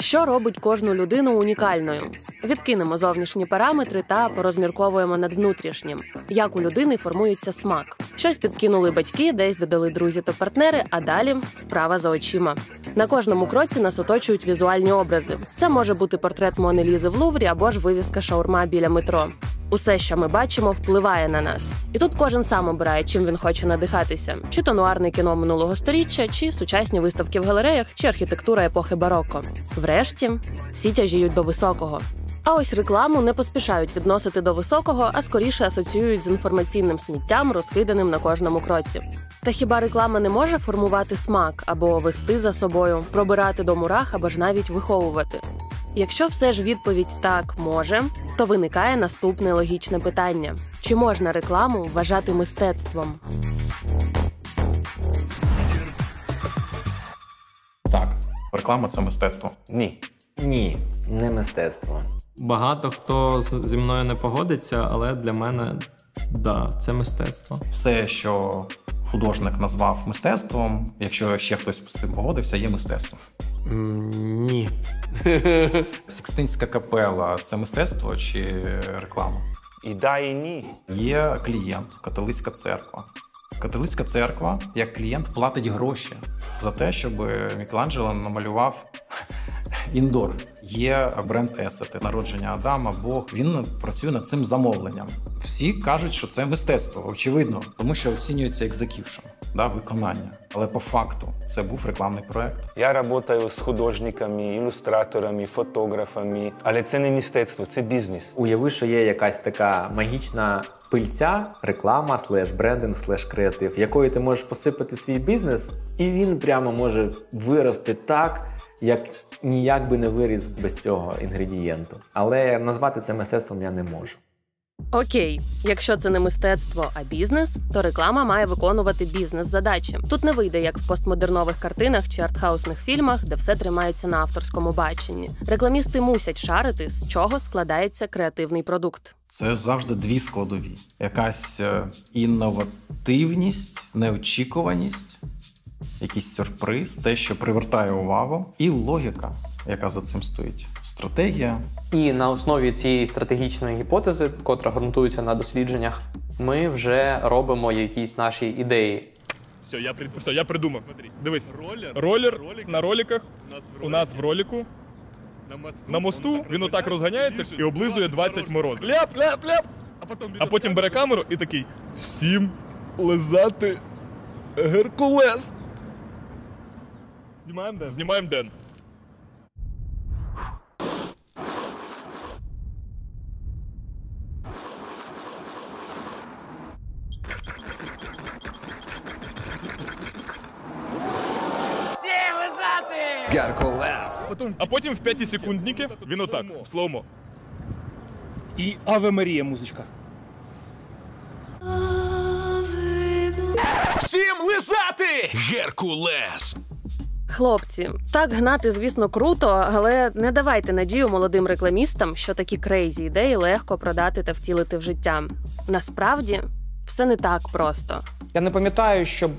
Що робить кожну людину унікальною? Відкинемо зовнішні параметри та порозмірковуємо над внутрішнім. Як у людини формується смак? Щось підкинули батьки, десь додали друзі та партнери, а далі справа за очима. На кожному кроці нас оточують візуальні образи. Це може бути портрет Мони Лізи в Луврі або ж вивіска шаурма біля метро. Усе, що ми бачимо, впливає на нас. І тут кожен сам обирає, чим він хоче надихатися. Чи то нуарне кіно минулого сторіччя, чи сучасні виставки в галереях, чи архітектура епохи бароко. Врешті, всі тяжіють до високого. А ось рекламу не поспішають відносити до високого, а скоріше асоціюють з інформаційним сміттям, розкиданим на кожному кроці. Та хіба реклама не може формувати смак або вести за собою, пробирати до мурах або ж навіть виховувати? Якщо все ж відповідь «так, може», то виникає наступне логічне питання. Чи можна рекламу вважати мистецтвом? Так, реклама – це мистецтво. Ні. Ні, не мистецтво. Багато хто зі мною не погодиться, але для мене, да, це мистецтво. Все, що художник назвав мистецтвом, якщо ще хтось з цим погодився, є мистецтвом. Ні. Сикстинська капела – це мистецтво чи реклама? І да, і ні. Є клієнт, католицька церква. Католицька церква, як клієнт, платить гроші за те, щоб Мікеланджело намалював індор. Є бренд Есети, народження Адама, Бог. Він працює над цим замовленням. Всі кажуть, що це мистецтво, очевидно, тому що оцінюється екзекюшн, виконання. Але по факту це був рекламний проект. Я працюю з художниками, ілюстраторами, фотографами, але це не мистецтво, це бізнес. Уяви, що є якась така магічна пильця, реклама, /брендинг, /креатив, якою ти можеш посипати свій бізнес, і він прямо може вирости так, як ніяк би не виріс без цього інгредієнту. Але назвати це мистецтвом я не можу. Окей, якщо це не мистецтво, а бізнес, то реклама має виконувати бізнес-задачі. Тут не вийде, як в постмодернових картинах чи артхаусних фільмах, де все тримається на авторському баченні. Рекламісти мусять шарити, з чого складається креативний продукт. Це завжди дві складові. Якась інновативність, неочікуваність, якийсь сюрприз, те, що привертає увагу, і логіка, яка за цим стоїть. Стратегія. І на основі цієї стратегічної гіпотези, котра ґрунтується на дослідженнях, ми вже робимо якісь наші ідеї. Все, я придумав. Дивись, ролер на роликах, у нас в ролику, на мосту, він отак розганяється і облизує 20 морозів. Ляп! А потім бере камеру і такий: всім лизати Геркулес. Знімаємо Ден. А потім в 5-секундники він отак, в слоумо. І Аве Марія музичка. Всім лизати! Геркулес! Хлопці, так гнати, звісно, круто, але не давайте надію молодим рекламістам, що такі крейзі ідеї легко продати та втілити в життя. Насправді, все не так просто. Я не пам'ятаю, щоб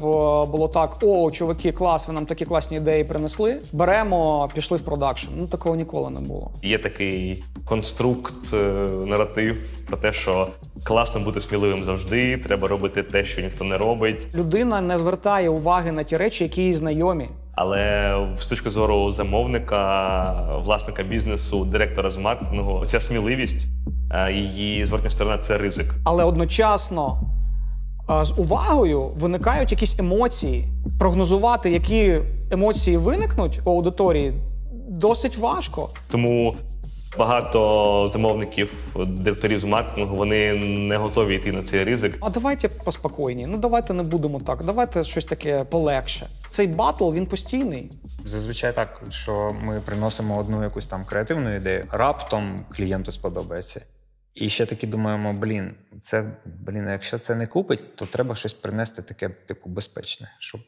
було так: о, чуваки, клас, ви нам такі класні ідеї принесли, беремо, пішли в продакшн. Такого ніколи не було. Є такий конструкт, наратив про те, що класно бути сміливим завжди, треба робити те, що ніхто не робить. Людина не звертає уваги на ті речі, які їй знайомі. Але з точки зору замовника, власника бізнесу, директора з маркетингу, ця сміливість, її зворотня сторона – це ризик. Але одночасно з увагою виникають якісь емоції. Прогнозувати, які емоції виникнуть у аудиторії, досить важко. Тому багато замовників, директорів з маркетингу, вони не готові йти на цей ризик. А давайте поспокійні, давайте не будемо так, давайте щось таке полегше. Цей батл, він постійний. Зазвичай так, що ми приносимо одну якусь там креативну ідею, раптом клієнту сподобається. І ще таки думаємо, якщо це не купить, то треба щось принести таке, безпечне, щоб,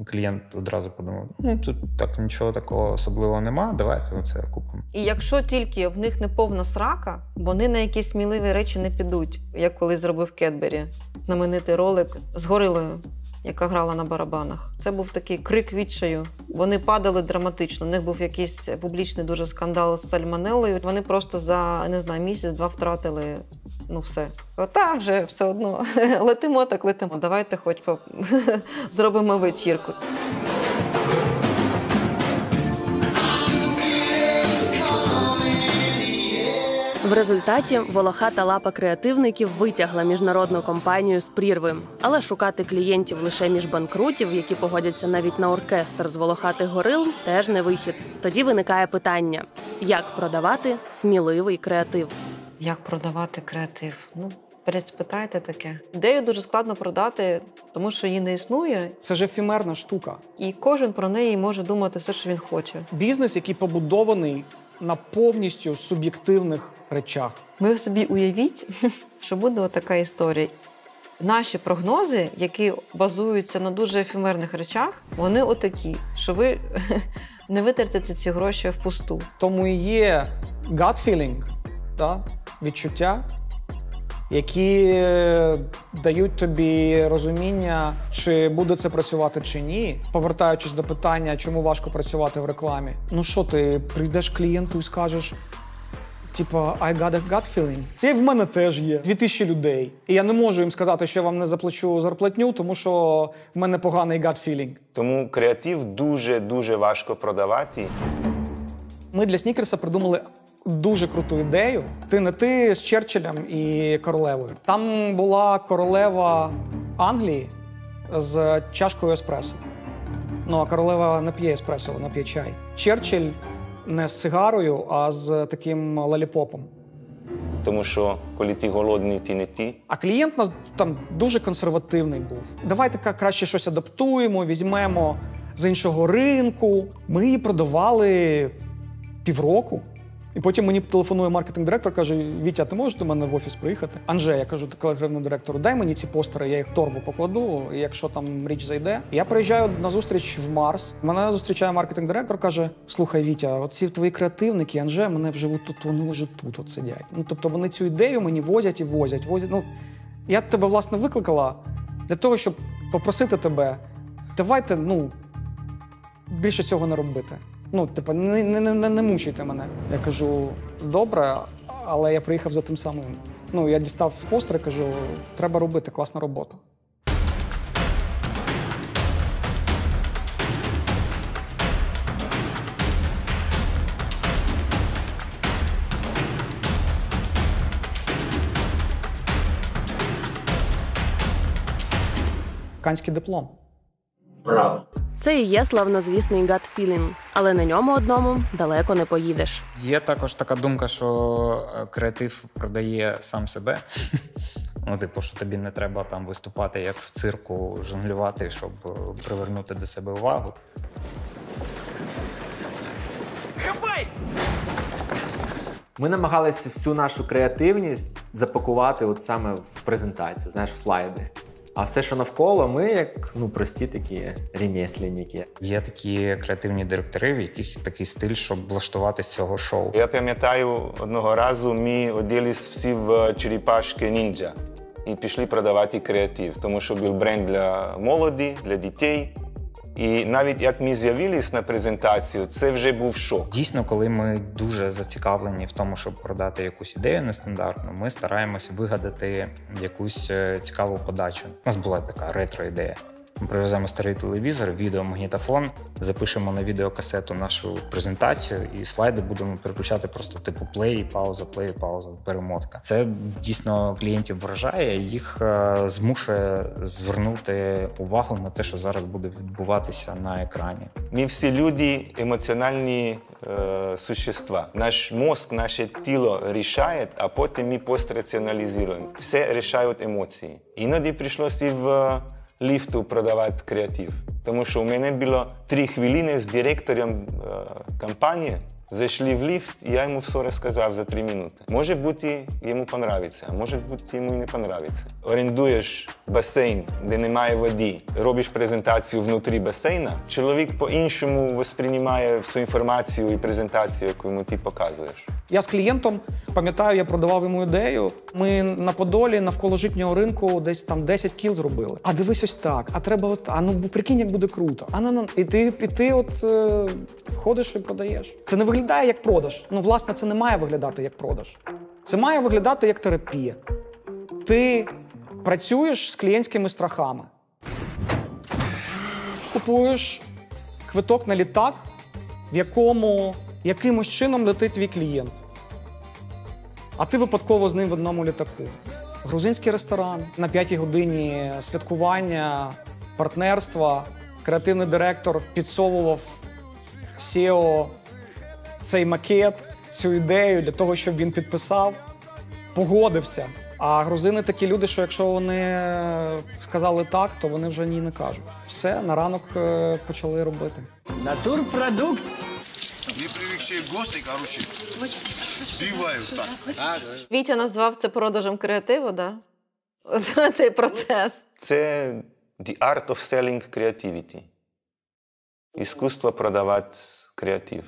клієнт одразу подумав, тут так нічого такого особливого нема, давайте це купимо. І якщо тільки в них не повна срака, вони на якісь сміливі речі не підуть. Як колись зробив Кетбері, знаменитий ролик з горилою, яка грала на барабанах. Це був такий крик відчаю. Вони падали драматично. У них був якийсь публічний дуже скандал з сальмонеллою. Вони просто за, не знаю, місяць-два втратили, все. Та вже все одно. Летимо так летимо. Давайте хоч зробимо вечірку. В результаті волохата лапа креативників витягла міжнародну компанію з прірви. Але шукати клієнтів лише між банкрутів, які погодяться навіть на оркестр з волохатих горил, теж не вихід. Тоді виникає питання – як продавати сміливий креатив? Як продавати креатив? Спитайте таке. Ідею дуже складно продати, тому що її не існує. Це ж ефемерна штука. І кожен про неї може думати все, що він хоче. Бізнес, який побудований на повністю суб'єктивних речах. Ви собі уявіть, що буде отака історія. Наші прогнози, які базуються на дуже ефемерних речах, вони отакі, що ви не витратите ці гроші впусту. Тому і є gut feeling, відчуття, які дають тобі розуміння, чи буде це працювати, чи ні. Повертаючись до питання, чому важко працювати в рекламі. Що ти прийдеш клієнту і скажеш, I got a gut feeling. Це в мене теж є. 2000 людей. І я не можу їм сказати, що я вам не заплачу зарплатню, тому що в мене поганий gut feeling. Тому креатив дуже важко продавати. Ми для Снікерса придумали дуже круту ідею. Ти з Черчиллем і королевою. Там була королева Англії з чашкою еспресо. А королева не п'є еспресо, вона п'є чай. Черчилль не з сигарою, а з таким лоліпопом. Тому що, коли ти голодний, ти не ти. А клієнт у нас там дуже консервативний був. Давайте краще щось адаптуємо, візьмемо з іншого ринку. Ми її продавали півроку. І потім мені телефонує маркетинг-директор, каже, Вітя, ти можеш до мене в офіс приїхати? Анже, я кажу креативному директору, дай мені ці постери, я їх в торбу покладу, і якщо там річ зайде. Я приїжджаю на зустріч в Марс, мене зустрічає маркетинг-директор, каже, слухай, Вітя, оці твої креативники, Анже, мене вже тут, вони вже тут сидять. Тобто вони цю ідею мені возять і возять. Я тебе, власне, викликала для того, щоб попросити тебе, давайте, більше цього не робити. Не мучайте мене. Я кажу, добре, але я приїхав за тим самим. Я дістав постер і кажу, треба робити, класна робота. Канський диплом. Браво. Це і є славнозвісний gut feeling, але на ньому одному далеко не поїдеш. Є також така думка, що креатив продає сам себе. Що тобі не треба там виступати, як в цирку, жонглювати, щоб привернути до себе увагу. Хапай! Ми намагалися всю нашу креативність запакувати саме в презентацію, в слайди. А все, що навколо, ми як прості такі ремесленники. Є такі креативні директори, в яких такий стиль, щоб влаштувати з цього шоу. Я пам'ятаю, одного разу ми оділись всі в черепашки ніндзя і пішли продавати креатив, тому що був бренд для молоді, для дітей. І навіть як ми з'явились на презентацію, це вже був шок. Дійсно, коли ми дуже зацікавлені в тому, щоб продати якусь ідею нестандартну, ми стараємось вигадати якусь цікаву подачу. У нас була така ретро-ідея. Ми привеземо старий телевізор, відеомагнітофон, запишемо на відеокасету нашу презентацію і слайди будемо переключати просто типу плей, пауза, перемотка. Це дійсно клієнтів вражає, їх змушує звернути увагу на те, що зараз буде відбуватися на екрані. Ми всі люди емоціональні существа. Наш мозк, наше тіло рішає, а потім ми постраціоналізуємо. Все рішають емоції. Іноді прийшлося в ліфту продавати креатив. Тому що у мене було 3 хвилини з директором компанії, зайшли в ліфт, і я йому все розказав за 3 минути. Може бути, йому подобається, а може бути, йому і не подобається. Орендуєш басейн, де немає води, робиш презентацію внутрі басейна, чоловік по-іншому сприймає всю інформацію і презентацію, яку йому ти показуєш. Я з клієнтом, пам'ятаю, я продавав йому ідею. Ми на Подолі навколо житнього ринку десь там 10 кіл зробили. А дивись ось так, а треба от, а ну прикинь, як буде круто. І ти ходиш і продаєш. Це не виглядає як продаж. Ну, власне, це не має виглядати як продаж. Це має виглядати як терапія. Ти працюєш з клієнтськими страхами. Купуєш квиток на літак, в якому якимось чином летить твій клієнт. А ти випадково з ним в одному літаку. Грузинський ресторан, на 5-й годині святкування, партнерства, креативний директор підсовував SEO цей макет, цю ідею для того, щоб він підписав, погодився. А грузини такі люди, що якщо вони сказали так, то вони вже ні не кажуть. Все, на ранок почали робити. Натурпродукт. Непривикшие гости, короче, бивают так. Вітя назвав це продажем креативу, да? Цей процес. Це the art of selling creativity. Іскусство продавати креатив.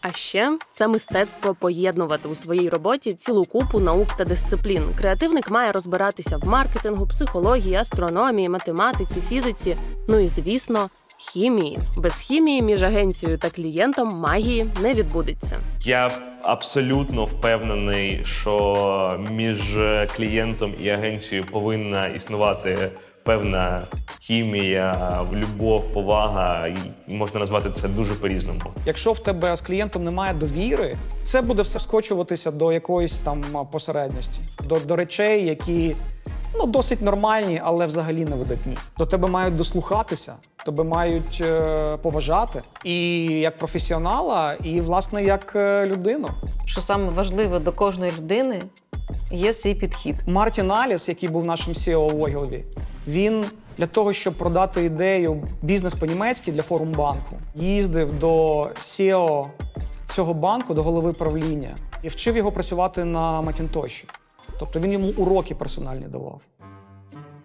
А ще це мистецтво поєднувати у своїй роботі цілу купу наук та дисциплін. Креативник має розбиратися в маркетингу, психології, астрономії, математиці, фізиці, ну і, звісно, хімії. Без хімії між агенцією та клієнтом магії не відбудеться. Я абсолютно впевнений, що між клієнтом і агенцією повинна існувати певна хімія, любов, повага, і можна назвати це дуже по-різному. Якщо в тебе з клієнтом немає довіри, це буде все скочуватися до якоїсь там посередності, до речей, які досить нормальні, але взагалі не видатні. До тебе мають дослухатися, тебе мають поважати і як професіонала, і, власне, як людину. Що саме важливе, до кожної людини є свій підхід. Мартін Аліс, який був нашим CEO в Огілві, він для того, щоб продати ідею бізнес по-німецьки для Форумбанку, їздив до CEO цього банку, до голови правління, і вчив його працювати на Макінтоші. Тобто він йому уроки персональні давав.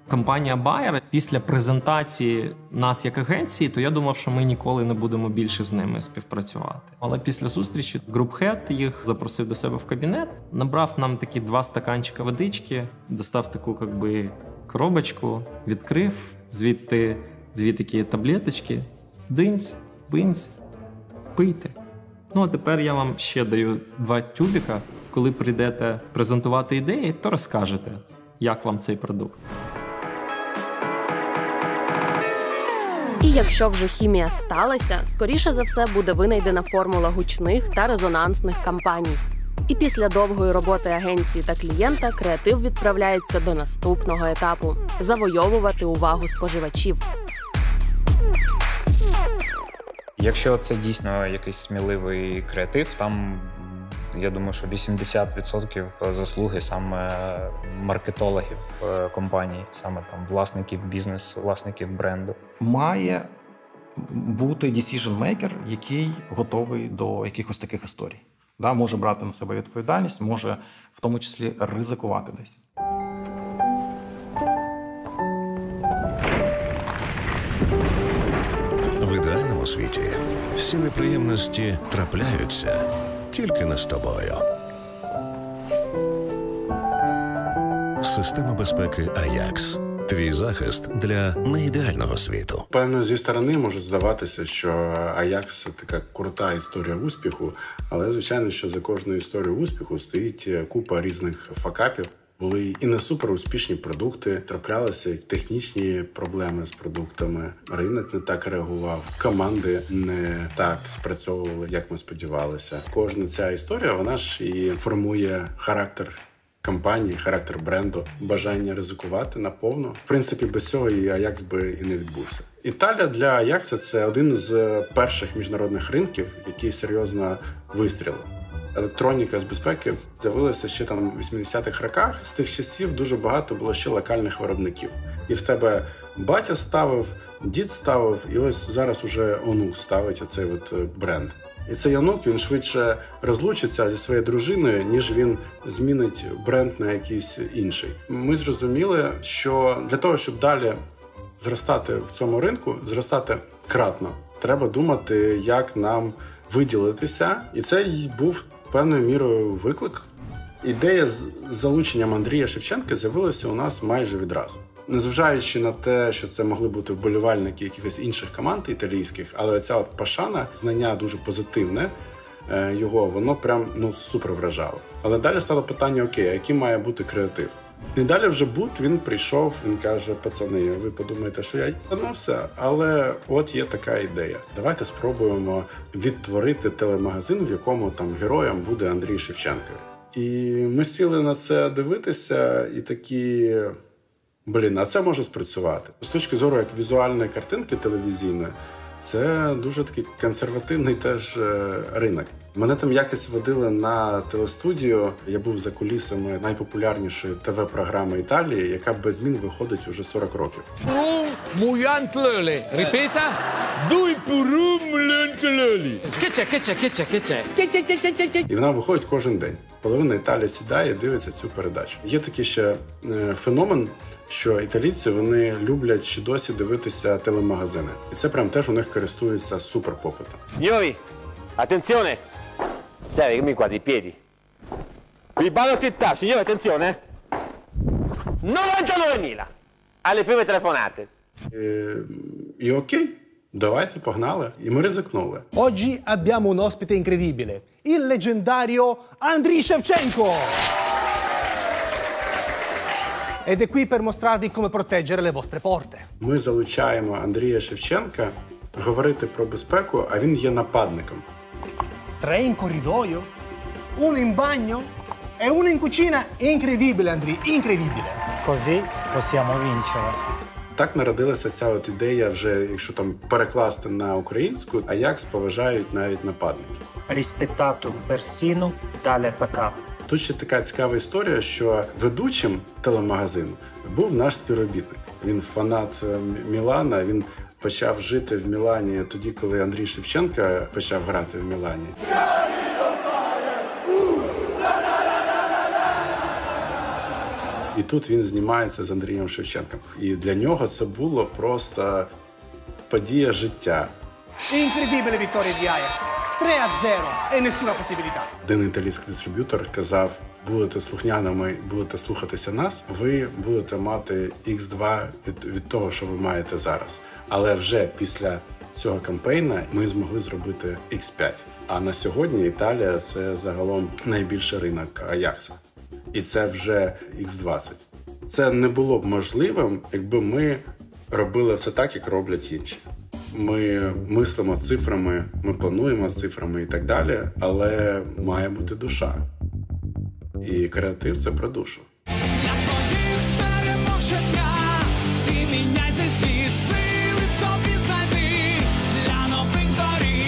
Компанія Bayer після презентації нас як агенції, то я думав, що ми ніколи не будемо більше з ними співпрацювати. Але після зустрічі групхед їх запросив до себе в кабінет, набрав нам такі 2 стаканчика водички, достав таку коробочку, відкрив, звідти 2 такі таблеточки, динць, бинць, пийте. Ну, а тепер я вам ще даю 2 тюбика. Коли прийдете презентувати ідеї, то розкажете, як вам цей продукт. І якщо вже хімія сталася, скоріше за все буде винайдена формула гучних та резонансних кампаній. І після довгої роботи агенції та клієнта креатив відправляється до наступного етапу – завойовувати увагу споживачів. Якщо це дійсно якийсь сміливий креатив, там, я думаю, що 80% заслуги саме маркетологів компаній, саме там власників бізнесу, власників бренду. Має бути decision-maker, який готовий до якихось таких історій. Може брати на себе відповідальність, може в тому числі ризикувати десь. В ідеальному світі всі неприємності трапляються тільки не з тобою. Система безпеки Аякс. Твій захист для неідеального світу. Певно, зі сторони може здаватися, що Аякс – це така крута історія успіху, але, звичайно, що за кожною історією успіху стоїть купа різних факапів. Були і не супер успішні продукти, траплялися технічні проблеми з продуктами, ринок не так реагував, команди не так спрацьовували, як ми сподівалися. Кожна ця історія, вона ж і формує характер компанії, характер бренду, бажання ризикувати наповну. В принципі, без цього і Аякс би і не відбувся. Італія для Аякса – це один з перших міжнародних ринків, який серйозно вистрілив. Електроніка з безпеки з'явилася ще там в 80-х роках. З тих часів дуже багато було ще локальних виробників. І в тебе батя ставив, дід ставив, і ось зараз уже онук ставить оцей бренд. І цей онук, він швидше розлучиться зі своєю дружиною, ніж він змінить бренд на якийсь інший. Ми зрозуміли, що для того, щоб далі зростати в цьому ринку, зростати кратно, треба думати, як нам виділитися. І це був певною мірою виклик. Ідея з залученням Андрія Шевченка з'явилася у нас майже відразу. Незважаючи на те, що це могли бути вболівальники якихось інших команд італійських, але ця Пашана, знання дуже позитивне його, воно прям супер вражало. Але далі стало питання, окей, а який має бути креатив? І далі вже він прийшов, він каже, пацани, ви подумаєте, що я їбанувся, але от є така ідея. Давайте спробуємо відтворити телемагазин, в якому там героєм буде Андрій Шевченко. І ми сіли на це дивитися і такі, а це може спрацювати. З точки зору як візуальної картинки телевізійної, це дуже такий консервативний теж ринок. Мене там якось водили на телестудію. Я був за кулісами найпопулярнішої ТВ-програми Італії, яка без змін виходить уже 40 років. Репета? Дуй пурум лентелелі. І вона виходить кожен день. Половина Італії сідає і дивиться цю передачу. Є такий ще феномен, що італійці, вони люблять ще досі дивитися телемагазини. І це прям теж у них користується суперпопитом. Signori, attenzione! Cioè, mi qua di piedi. Il ballo tap, signore, attenzione! 99.000! Alle prime telefonate. І окей, давайте, погнали. І ми ризикнули. Oggi abbiamo un ospite incredibile, il leggendario Andriy Shevchenko! Ed è qui per mostrarvi come proteggere le vostre porte. Ми залучаємо Андрія Шевченка говорити про безпеку, а він є нападником. 3 in corridoio, 1 in bagno e 1 in cucina. Incredibile, Andriy, incredibile. Così possiamo vincere. Так народилася ця ідея вже, якщо там перекласти на українську, Аякс поважають навіть нападники. Rispettato persino dalle FK. Тут ще така цікава історія, що ведучим телемагазину був наш співробітник. Він фанат Мілана, він почав жити в Мілані тоді, коли Андрій Шевченко почав грати в Мілані. І тут він знімається з Андрієм Шевченком. І для нього це було просто подія життя. Incredibile vittoria di Ajax. 3-0 e nessuna possibilità. Один італійський дистриб'ютор казав, будете слухняними, будете слухатися нас, ви будете мати X2 від того, що ви маєте зараз. Але вже після цього кампейна ми змогли зробити X5. А на сьогодні Італія – це загалом найбільший ринок Аякса. І це вже X20. Це не було б можливим, якби ми робили все так, як роблять інші. Ми мислимо цифрами, ми плануємо цифрами і так далі, але має бути душа. І креатив – це про душу.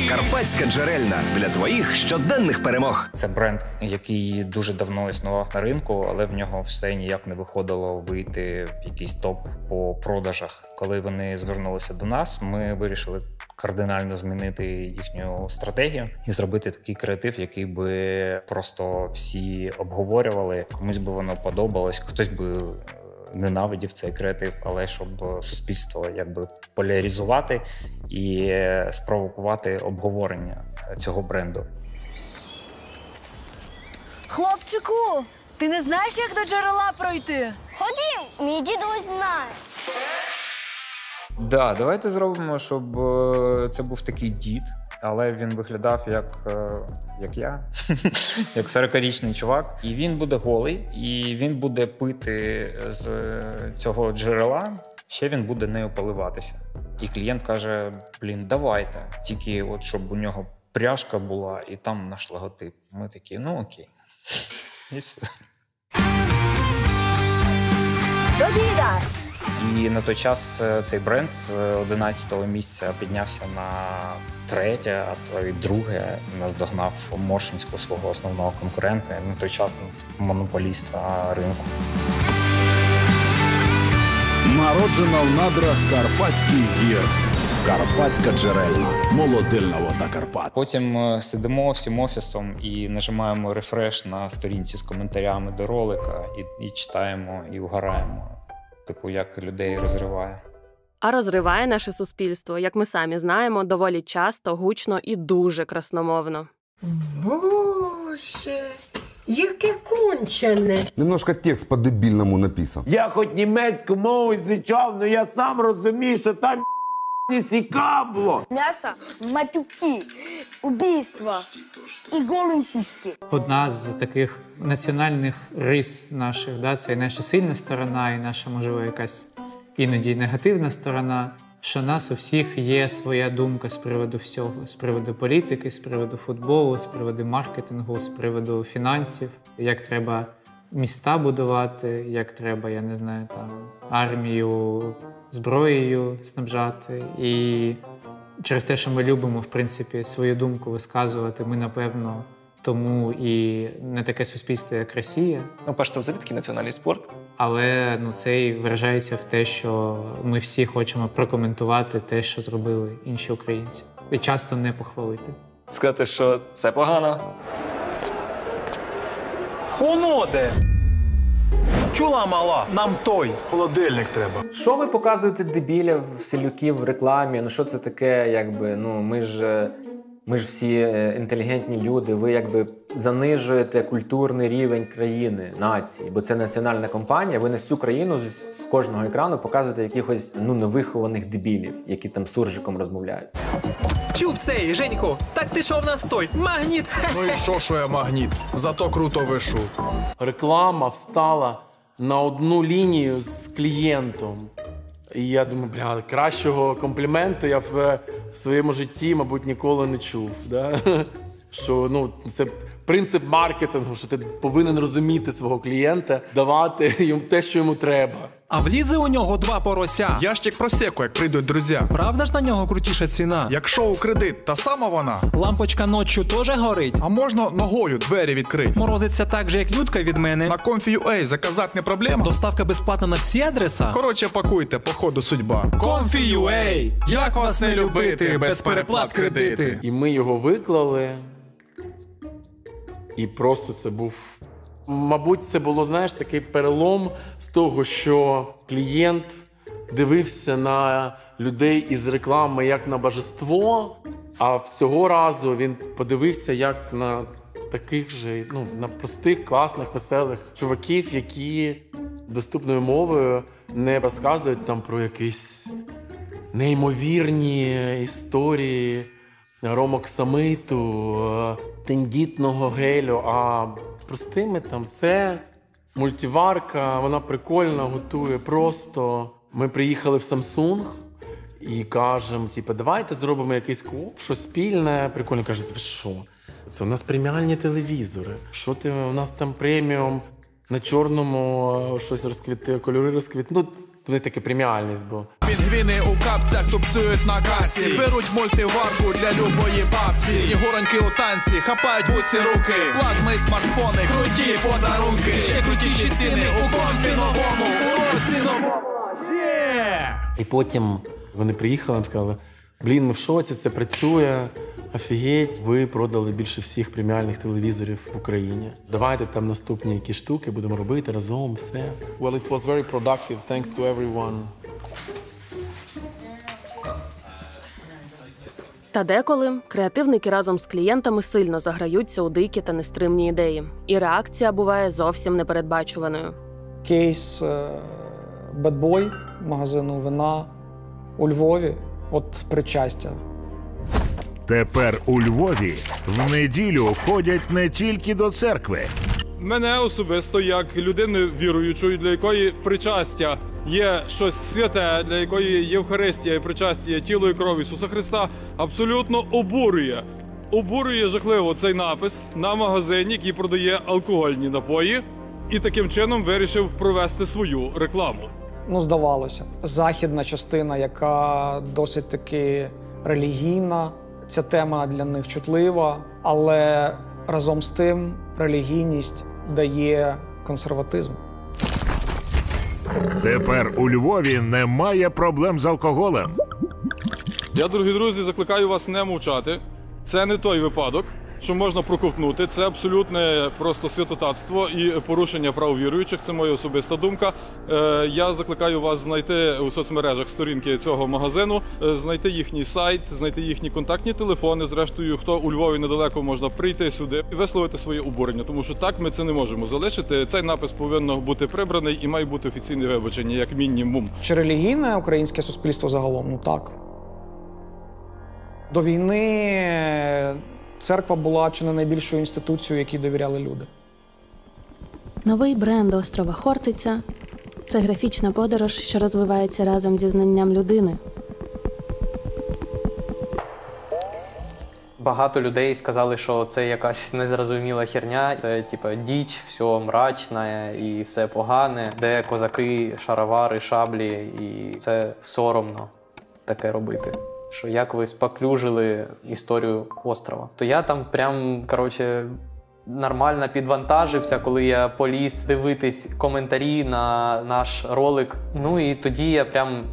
Карпатська джерельна для твоїх щоденних перемог. Це бренд, який дуже давно існував на ринку, але в нього все ніяк не виходило вийти в якийсь топ по продажах. Коли вони звернулися до нас, ми вирішили кардинально змінити їхню стратегію і зробити такий креатив, який би просто всі обговорювали. Комусь би воно подобалось, хтось би ненавидів цей креатив, але щоб суспільство якби поляризувати і спровокувати обговорення цього бренду. Хлопчику, ти не знаєш, як до джерела пройти? Ходім, мій дідусь знає. Да, давайте зробимо, щоб це був такий дід, але він виглядав як я, як 40-річний чувак. І він буде голий, і він буде пити з цього джерела, ще він буде нею поливатися. І клієнт каже, давайте, тільки от щоб у нього пряжка була і там наш логотип. Ми такі, окей. І все. До діда! І на той час цей бренд з 11-го місця піднявся на 3-те, а то й 2-ге. Наздогнав Моршинську, свого основного конкурента, на той час монополіста ринку. Народжена в надрах Карпатських гір. Карпатська джерельна. Молодильна вода Карпат. Потім сидимо всім офісом і нажимаємо рефреш на сторінці з коментарями до ролика і читаємо, і вгораємо. Типу, як людей розриває. А розриває наше суспільство, як ми самі знаємо, доволі часто, гучно і дуже красномовно. Боже, яке кончене. Немножко текст по-дебільному написан. Я хоч німецьку мову звичав, але я сам розумію, що там не сікабло. М'ясо, матюки, убійства і голі сіськи. Одна з таких національних рис наших, це і наша сильна сторона, і наша, можливо, якась іноді негативна сторона, що нас у всіх є своя думка з приводу всього. З приводу політики, з приводу футболу, з приводу маркетингу, з приводу фінансів. Як треба міста будувати, як треба, я не знаю, армію зброєю снабжати. І через те, що ми любимо, в принципі, свою думку висказувати, ми, напевно, тому і не таке суспільство, як Росія. Перш, це взагалі такий національний спорт. Але це і виражається в те, що ми всі хочемо прокоментувати те, що зробили інші українці. І часто не похвалити. Сказати, що це погано. Воно де? Чула мала, нам той. Холодильник треба. Що ви показуєте дебілів, селюків в рекламі? Ну що це таке, якби, ми ж всі інтелігентні люди, ви занижуєте культурний рівень країни, нації, бо це національна компанія, ви на всю країну з кожного екрану показуєте якихось невихованих дебілів, які там суржиком розмовляють. Чув цей, Женько, так ти що в нас той? Магніт! Ну і що я магніт? Зато круто вишу. Реклама встала на одну лінію з клієнтом. І я думаю, кращого компліменту я в своєму житті, мабуть, ніколи не чув. Да? Що, це принцип маркетингу, що ти повинен розуміти свого клієнта, давати йому те, що йому треба. А влізе у нього 2 порося. Ящик просеку, як прийдуть друзі. Правда ж на нього крутіша ціна? Якщо у кредит, та сама вона. Лампочка ночью теж горить. А можна ногою двері відкрити. Морозиться так же, як Людка від мене. На Comfy.ua заказати не проблема. Доставка безплатна на всі адреса. Коротше, пакуйте, по ходу судьба. Comfy.ua! Як вас не любити, без переплат кредити. І ми його виклали. І просто це був... Мабуть, це було, такий перелом з того, що клієнт дивився на людей із реклами як на божество, а цього разу він подивився як на таких же, на простих, класних, веселих чуваків, які доступною мовою не розказують там про якісь неймовірні історії ромоксамиту, тендітного гелю, а простими це мультиварка, вона прикольно готує просто. Ми приїхали в Samsung і кажемо, давайте зробимо якийсь кооп, щось спільне. Прикольно, кажуть, ви що? Це у нас преміальні телевізори. Що ти, у нас там преміум на чорному щось розквіти, кольори розквітнуть. Вони таке преміальність була. Пінгвіни у капцях тупцюють на касі. Беруть мультиварку для любої бабці. Снігуроньки у танці, хапають в усі руки. Плазми і смартфони, круті подарунки. Ще крутіші ціни у Comfy новому. І потім вони приїхали і сказали, ми в шоці, це працює. Офігеть, ви продали більше всіх преміальних телевізорів в Україні. Давайте там наступні якісь штуки будемо робити разом, все. Well, it was very productive, thanks to everyone. Та деколи креативники разом з клієнтами сильно заграються у дикі та нестримні ідеї. І реакція буває зовсім непередбачуваною. Кейс Bad Boy, магазину вина у Львові, причастя. Тепер у Львові в неділю ходять не тільки до церкви. Мене особисто, як людини віруючої, для якої причастя є щось святе, для якої Євхаристія і причастя є тіло і кров Ісуса Христа, абсолютно обурює. Обурює жахливо цей напис на магазині, який продає алкогольні напої, і таким чином вирішив провести свою рекламу. Здавалося, західна частина, яка досить таки релігійна, ця тема для них чутлива, але разом з тим релігійність дає консерватизм. Тепер у Львові немає проблем з алкоголем. Я, дорогі друзі, закликаю вас не мовчати. Це не той випадок, що можна проковтнути. Це абсолютне просто святотатство і порушення прав віруючих. Це моя особиста думка. Я закликаю вас знайти у соцмережах сторінки цього магазину, знайти їхній сайт, знайти їхні контактні телефони. Зрештою, хто у Львові недалеко, можна прийти сюди і висловити своє обурення. Тому що так ми це не можемо залишити. Цей напис повинен бути прибраний і має бути офіційне вибачення, як мінімум. Чи релігійне українське суспільство загалом? Ну так. До війни церква була чи не найбільшою інституцією, якій довіряли люди. Новий бренд острова Хортиця – це графічна подорож, що розвивається разом зі знанням людини. Багато людей сказали, що це якась незрозуміла херня, це типа діч, все мрачне і все погане, де козаки, шаровари, шаблі, і це соромно таке робити. Що як ви споклюжили історію острова. То я там прям, нормально підвантажився, коли я поліз дивитись коментарі на наш ролик. Ну і тоді я прям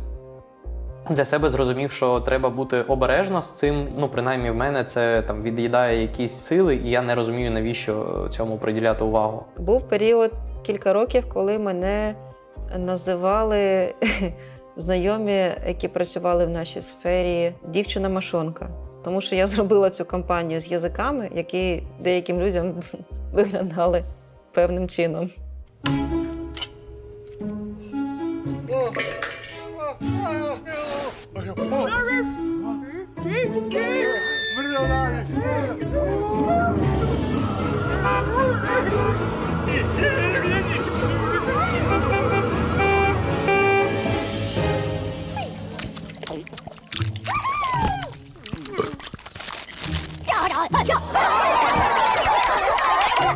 для себе зрозумів, що треба бути обережно з цим. Ну, принаймні в мене це там від'їдає якісь сили, і я не розумію, навіщо цьому приділяти увагу. Був період кілька років, коли мене називали знайомі, які працювали в нашій сфері, дівчина-машонка. Тому що я зробила цю кампанію з язиками, які деяким людям виглядали певним чином.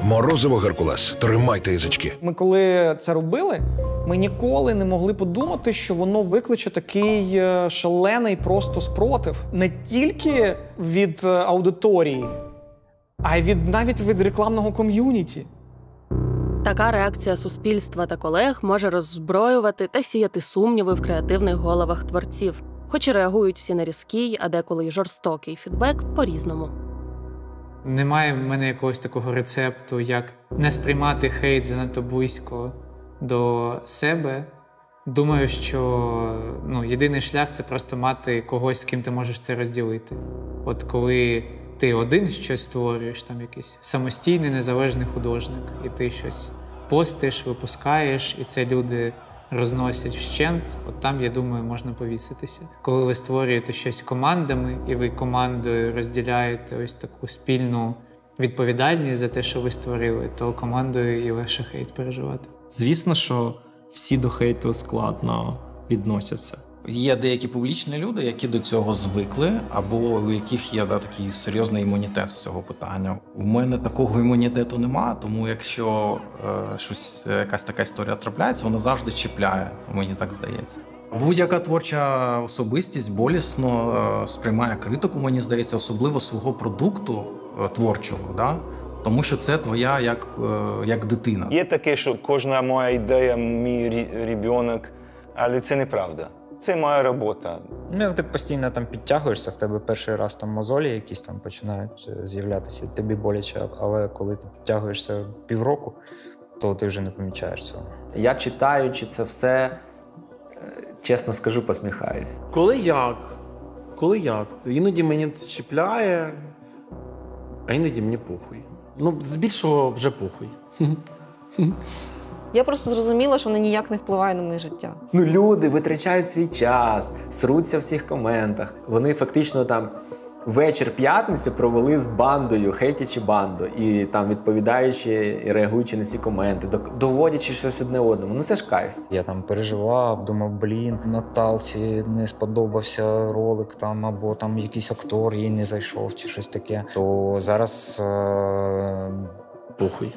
Морозиво Геркулес, тримайте язички. Ми коли це робили, ми ніколи не могли подумати, що воно викличе такий шалений просто спротив. Не тільки від аудиторії, а й навіть від рекламного ком'юніті. Така реакція суспільства та колег може роззброювати та сіяти сумніви в креативних головах творців. Хоч і реагують всі на різкий, а деколи й жорстокий фідбек по-різному. Немає в мене якогось такого рецепту, як не сприймати хейт занадто близько до себе. Думаю, що єдиний шлях – це просто мати когось, з ким ти можеш це розділити. От коли ти один щось створюєш, там якийсь самостійний, незалежний художник, і ти щось постиш, випускаєш, і це люди розносять вщент, от там, я думаю, можна повіситися. Коли ви створюєте щось командами, і ви командою розділяєте ось таку спільну відповідальність за те, що ви створили, то командою і легше хейт переживати. Звісно, що всі до хейту складно відносяться. Є деякі публічні люди, які до цього звикли, або у яких є такий серйозний імунітет з цього питання. У мене такого імунітету нема, тому якщо якась така історія трапляється, вона завжди чіпляє, мені так здається. Будь-яка творча особистість болісно сприймає критику, мені здається, особливо свого продукту творчого, да? Тому що це твоя як дитина. Є таке, що кожна моя ідея, мій ребенок, але це неправда. Це моя робота. Ти постійно там підтягуєшся, в тебе перший раз там мозолі якісь там починають з'являтися, тобі боляче, але коли ти підтягуєшся півроку, то ти вже не помічаєш цього. Я читаючи це все, чесно скажу, посміхаюсь. Коли як? Іноді мені це чіпляє, а іноді мені похуй. Збільшого вже похуй. Я просто зрозуміла, що воно ніяк не впливає на моє життя. Люди витрачають свій час, сруться в всіх коментах. Вони фактично там вечір п'ятниці провели з бандою, хейтячи банду. І там відповідаючи і реагуючи на ці коменти, доводячи щось одне одному. Це ж кайф. Я там переживав, думав, Наталці не сподобався ролик там, або там якийсь актор їй не зайшов, чи щось таке. То зараз... Похуй.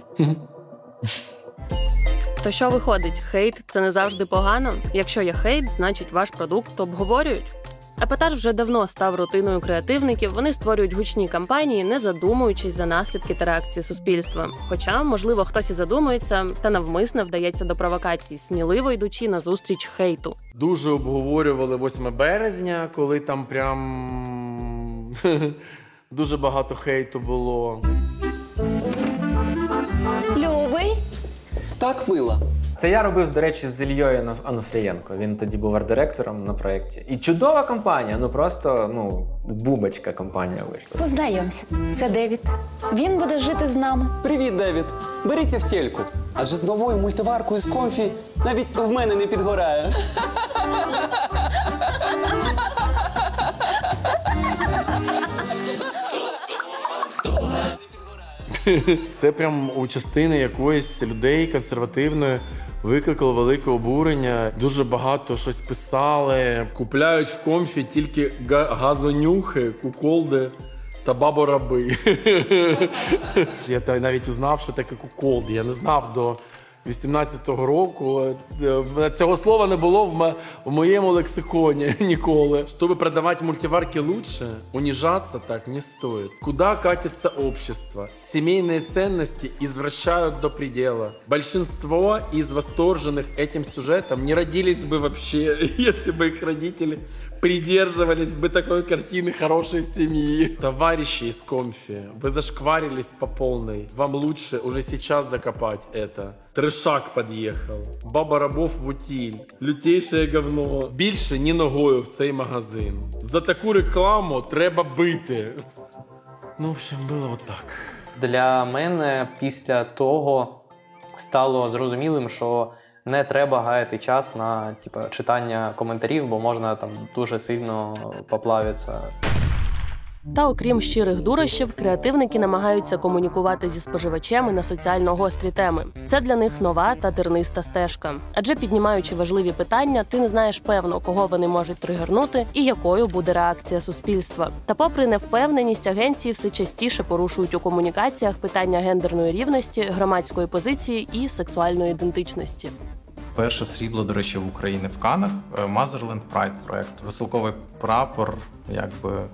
То що виходить? Хейт – це не завжди погано? Якщо є хейт, значить ваш продукт обговорюють? Епатаж вже давно став рутиною креативників, вони створюють гучні кампанії, не задумуючись за наслідки та реакції суспільства. Хоча, можливо, хтось і задумується, та навмисно вдається до провокацій, сміливо йдучи назустріч хейту. Дуже обговорювали 8 березня, коли там прям дуже багато хейту було. Любий? Так, мила. Це я робив, до речі, з Ільєю Анофрієнко. Він тоді був арт-директором на проєкті. І чудова компанія, просто, бубочка компанія вийшла. Познайомся. Це Девід. Він буде жити з нами. Привіт, Девід. Беріть автівку. Адже з новою мультиваркою з комфі навіть в мене не підгорає. Це прям у частини якоїсь людей консервативної викликало велике обурення. Дуже багато щось писали. Купляють в комфі тільки газонюхи, куколди та бабораби. Я навіть узнав, що таке куколди. Я не знав до 18-го року. Цього слова не було в моєму лексиконі ніколи. Чтобы продавать мультиварки лучше, унижаться так не стоит. Куда катится общество? Семейные ценности извращают до предела. Большинство из восторженных этим сюжетом не родились бы вообще, если бы их родители придерживались бы такой картины хорошей семьи. Товарищи из комфи, вы зашкварились по полной. Вам лучше уже сейчас закопать это. Трешак подъехал. Баба рабов в утиль. Лютейшее говно. Більше ні ногою в цей магазин. За таку рекламу треба бити. В общем, було отак. Для мене після того стало зрозумілим, що не треба гаяти час на читання коментарів, бо можна там дуже сильно поплавитися. Та окрім щирих дурощів, креативники намагаються комунікувати зі споживачами на соціально гострі теми. Це для них нова та терниста стежка. Адже піднімаючи важливі питання, ти не знаєш певно, кого вони можуть тригернути і якою буде реакція суспільства. Та попри невпевненість, агенції все частіше порушують у комунікаціях питання гендерної рівності, громадської позиції і сексуальної ідентичності. Перше срібло, до речі, в Україні в Каннах – Motherland Pride проєкт. Веселковий прапор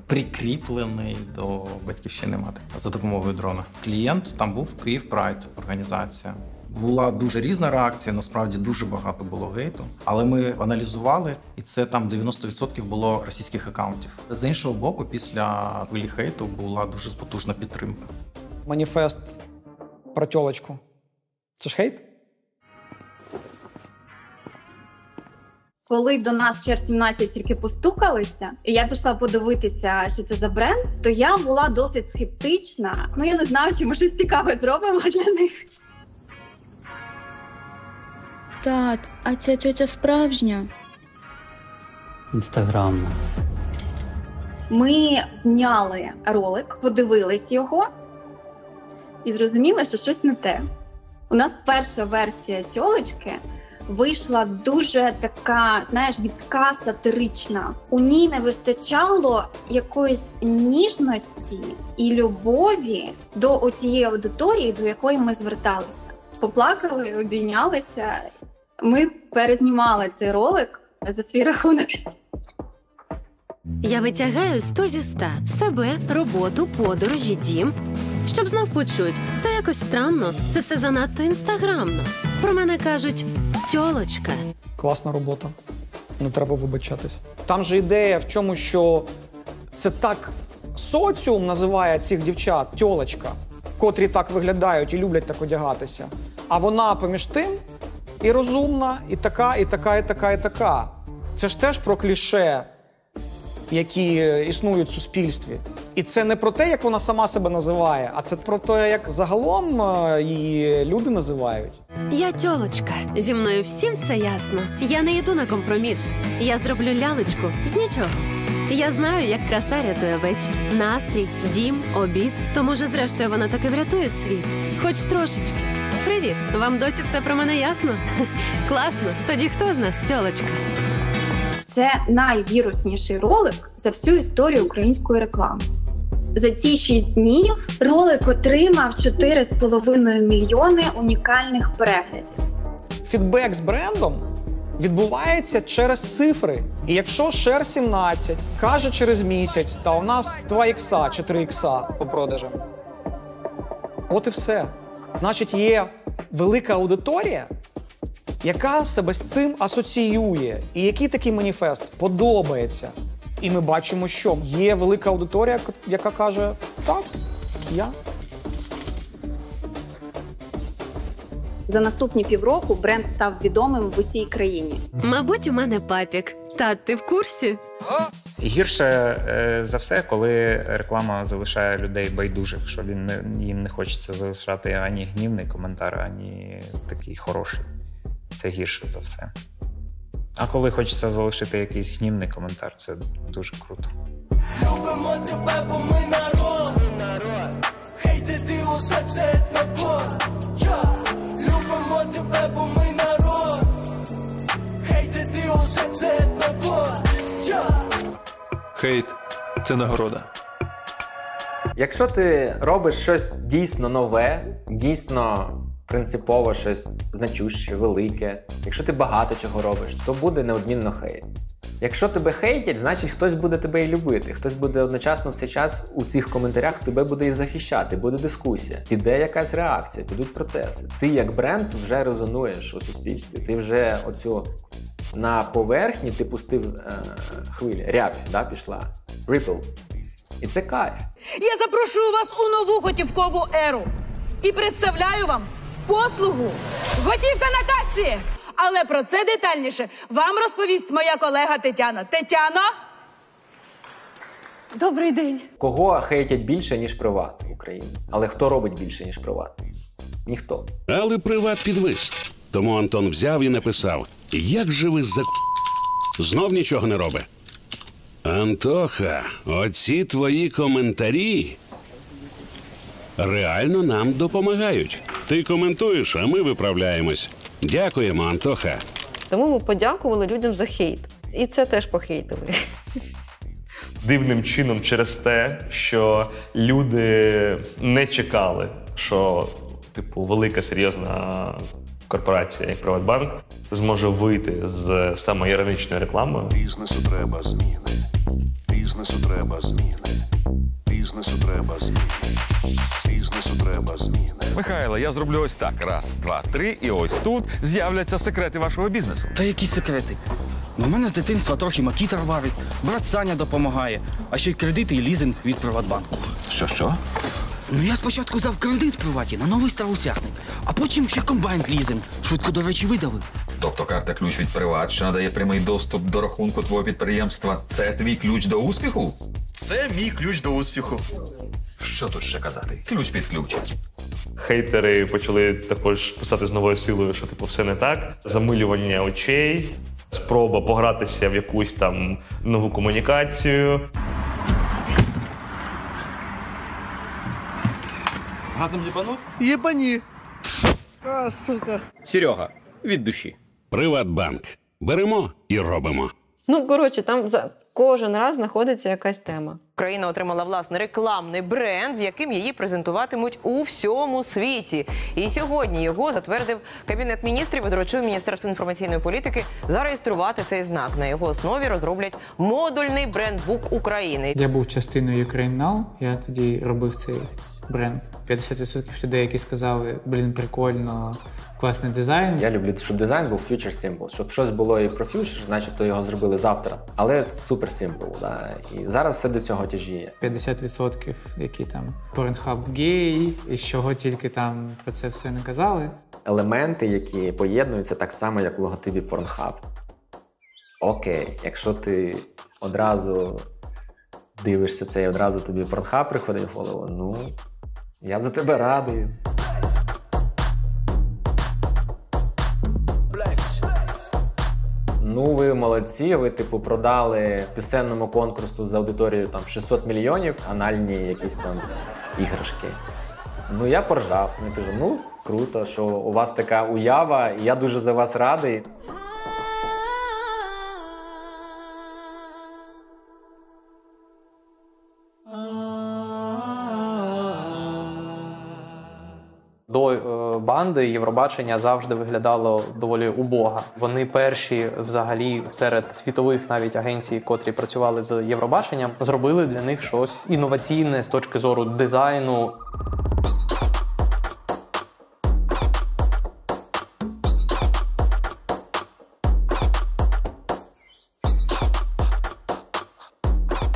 прикріплений до батьківщини мати за допомогою дрона. Клієнт там був Київ Pride організація. Була дуже різна реакція, насправді дуже багато було гейту. Але ми аналізували, і це там 90% було російських акаунтів. З іншого боку, після хвилі хейту була дуже потужна підтримка. Маніфест про тьолочку. Це ж хейт? Коли до нас в ЧР-17 тільки постукалися, і я пішла подивитися, що це за бренд, то я була досить скептична. Я не знаю, чи ми щось цікаве зробимо для них. Тат, а ця тьотя справжня? Інстаграмна. Ми зняли ролик, подивились його і зрозуміли, що щось не те. У нас перша версія тьолочки вийшла дуже така, гідка, сатирична. У ній не вистачало якоїсь ніжності і любові до цієї аудиторії, до якої ми зверталися. Поплакали, обійнялися. Ми перезнімали цей ролик за свій рахунок. Я витягаю 100 зі 100. Себе, роботу, подорожі, дім. Щоб знов почуть, це якось странно, це все занадто інстаграмно. Про мене кажуть «тьолочка». Класна робота. Не треба вибачатись. Там же ідея в чому, що це так соціум називає цих дівчат «тьолочка», котрі так виглядають і люблять так одягатися. А вона поміж тим і розумна, і така, і така, і така, і така. Це ж теж про кліше, які існують в суспільстві. І це не про те, як вона сама себе називає, а це про те, як загалом її люди називають. Я тьолочка. Зі мною всім все ясно. Я не йду на компроміс. Я зроблю лялечку з нічого. Я знаю, як краса рятує вечір. Настрій, дім, обід. То, може, зрештою, вона таки врятує світ. Хоч трошечки. Привіт. Вам досі все про мене ясно? Класно. Тоді хто з нас тьолочка? Це найвірусніший ролик за всю історію української реклами. За ці 6 днів ролик отримав 4,5 мільйони унікальних переглядів. Фідбек з брендом відбувається через цифри. І якщо шер 17 каже через місяць, та у нас 2 ікса, 4 ікса по продажам. От і все. Значить, є велика аудиторія, яка себе з цим асоціює. І який такий маніфест подобається. І ми бачимо, що є велика аудиторія, яка каже, так, я. За наступні півроку бренд став відомим в усій країні. Мабуть, у мене папік. Тат, ти в курсі? Гірше за все, коли реклама залишає людей байдужих, що їм не хочеться залишати ані гнівний коментар, ані такий хороший. Це гірше за все. А коли хочеться залишити якийсь гнівний коментар, це дуже круто. Любимо тебе, бо ми народ. Хейти ти усе це етнокод. Любимо тебе, бо ми народ. Хейти ти усе це етнокод. Хейт – це нагорода. Якщо ти робиш щось дійсно нове, дійсно принципово щось значуще, велике, якщо ти багато чого робиш, то буде неодмінно хейт. Якщо тебе хейтять, значить хтось буде тебе і любити. Хтось буде одночасно все час у цих коментарях тебе буде і захищати, буде дискусія, піде якась реакція, підуть процеси. Ти як бренд вже резонуєш у суспільстві, ти вже оцю на поверхні ти пустив хвилі, рябь, да, пішла, ripples. І це кайф. Я запрошую вас у нову готівкову еру і представляю вам послугу «Готівка на касі». Але про це детальніше вам розповість моя колега Тетяна. Тетяно! Добрий день. Кого хейтять більше, ніж Приват в Україні? Але хто робить більше, ніж Приват? Ніхто. Але Приват підвис. Тому Антон взяв і написав: «Як же ви знов нічого не робить?» Антоха, оці твої коментарі реально нам допомагають. Ти коментуєш, а ми виправляємось. Дякуємо, Антоха. Тому ми подякували людям за хейт. І це теж похейтили. Дивним чином через те, що люди не чекали, що велика серйозна корпорація, як Приватбанк, зможе вийти з самоіронічною рекламою. Бізнесу треба зміни. Бізнесу треба зміни. Бізнесу треба зміни. Бізнесу треба зміни. Михайло, я зроблю ось так. Раз, два, три. І ось тут з'являться секрети вашого бізнесу. Та які секрети? У мене з дитинства трохи макітер варить, брат Саня допомагає, а ще й кредити і лізинг від Приватбанку. Що? Ну я спочатку взяв кредит в Приваті на новий старосягник, а потім ще комбайн лізинг. Швидко, до речі, видали. Тобто карта ключ від Приват, що надає прямий доступ до рахунку твого підприємства, це твій ключ до успіху? Це мій ключ до успіху. Що тут ще казати? Ключ під ключ. Хейтери почали також писати з новою силою, що все не так. Замилювання очей, спроба погратися в якусь там нову комунікацію. Газом єбануть? Єбані. А, сука. Серега, від душі. Приватбанк. Беремо і робимо. Ну, коротше, там кожен раз знаходиться якась тема. Україна отримала власний рекламний бренд, з яким її презентуватимуть у всьому світі. І сьогодні його затвердив Кабінет міністрів і доручив Міністерству інформаційної політики зареєструвати цей знак. На його основі розроблять модульний брендбук України. Я був частиною Ukraine Now, я тоді робив цей бренд. 50% людей, які сказали, прикольно, класний дизайн. Я люблю, щоб дизайн був future simple, щоб щось було і про future, начебто його зробили завтра. Але супер simple, да. І зараз все до цього тяжіє. 50%, які там Pornhub гей, і з чого тільки там про це все не казали. Елементи, які поєднуються так само, як в логотипі Pornhub. Окей, якщо ти одразу дивишся це і одразу тобі Pornhub приходить в голову, ну, я за тебе радий. Ну, ви молодці, ви, продали пісенному конкурсу з аудиторією там 600 мільйонів, анальні якісь там іграшки. Ну, я поржав. Я кажу, ну, круто, що у вас така уява, і я дуже за вас радий. До команди Євробачення завжди виглядало доволі убого. Вони перші взагалі серед світових навіть агенцій, котрі працювали з Євробаченням, зробили для них щось інноваційне з точки зору дизайну.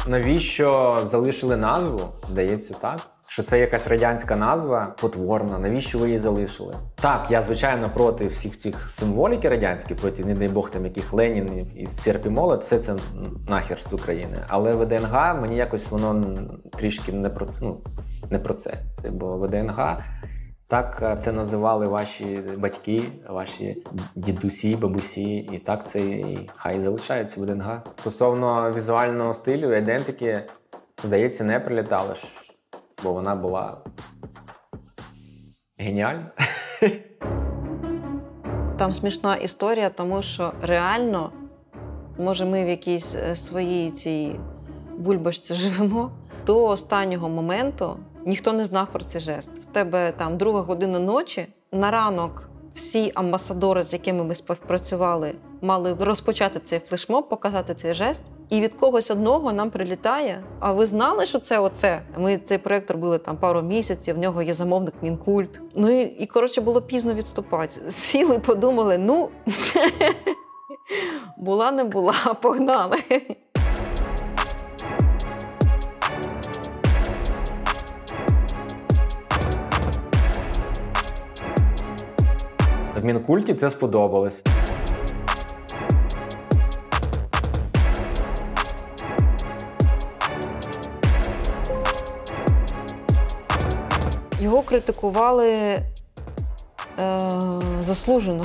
Навіщо залишили назву? Здається, так. Що це якась радянська назва, потворна. Навіщо ви її залишили? Так, я, звичайно, проти всіх цих символіки радянських, проти, не дай Бог, там яких Ленінів і серп і молот, все це нахер з України. Але ВДНГ, мені якось воно трішки не про це. Бо ВДНГ, так це називали ваші батьки, ваші дідусі, бабусі, і так це і хай залишається ВДНГ. Стосовно візуального стилю і ідентики, здається, не прилітало, бо вона була геніальна. Там смішна історія, тому що реально, може ми в якійсь своїй цій бульбашці живемо, до останнього моменту ніхто не знав про цей жест. В тебе там 2 година ночі, на ранок всі амбасадори, з якими ми співпрацювали, мали розпочати цей флешмоб, показати цей жест. І від когось одного нам прилітає. А ви знали, що це оце? Ми цей проєкт робили там пару місяців, в нього є замовник Мінкульт. Ну і коротше, було пізно відступати. Сіли, подумали, була не була, погнали. В Мінкульті це сподобалось. Його критикували заслужено.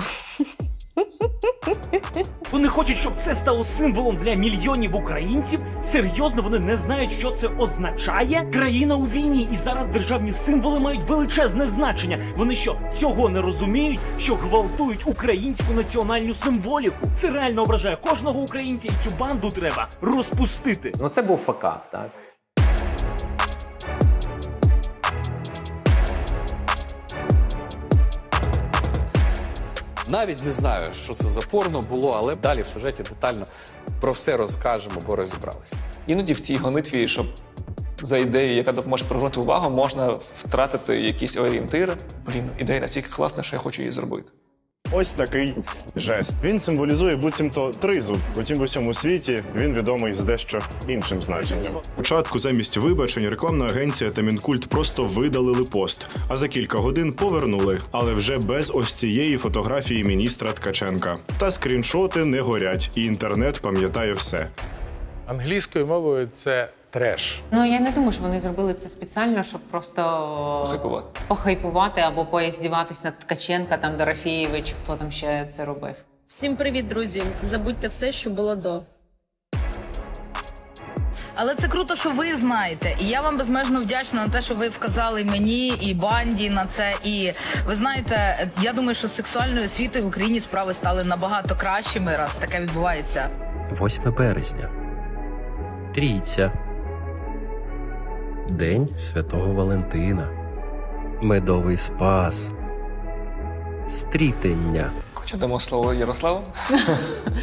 Вони хочуть, щоб це стало символом для мільйонів українців. Серйозно, вони не знають, що це означає. Країна у війні, і зараз державні символи мають величезне значення. Вони що, цього не розуміють, що гвалтують українську національну символіку? Це реально ображає кожного українця, і цю банду треба розпустити. Ну це був факап, так? Навіть не знаю, що це за порно було, але далі в сюжеті детально про все розкажемо, бо розібралися. Іноді в цій гонитві, щоб за ідею, яка допоможе привернути увагу, можна втратити якісь орієнтири. Ідея настільки класна, що я хочу її зробити. Ось такий жест. Він символізує буцімто тризуб. Утім, в усьому світі він відомий з дещо іншим значенням. Спочатку замість вибачень рекламна агенція та Мінкульт просто видалили пост, а за кілька годин повернули, але вже без ось цієї фотографії міністра Ткаченка. Та скріншоти не горять, і інтернет пам'ятає все. Англійською мовою це треш. Ну, я не думаю, що вони зробили це спеціально, щоб просто похайпувати або поіздіватись над Ткаченка, там, Дорофєєвич, хто там ще це робив. Всім привіт, друзі! Забудьте все, що було до. Але це круто, що ви знаєте. І я вам безмежно вдячна на те, що ви вказали мені і банді на це. І ви знаєте, я думаю, що з сексуальною освітою в Україні справи стали набагато кращими, раз таке відбувається. 8 березня. Трійця. День Святого Валентина. Медовий спас. Стрітення. Хоча дамо слово Ярославу.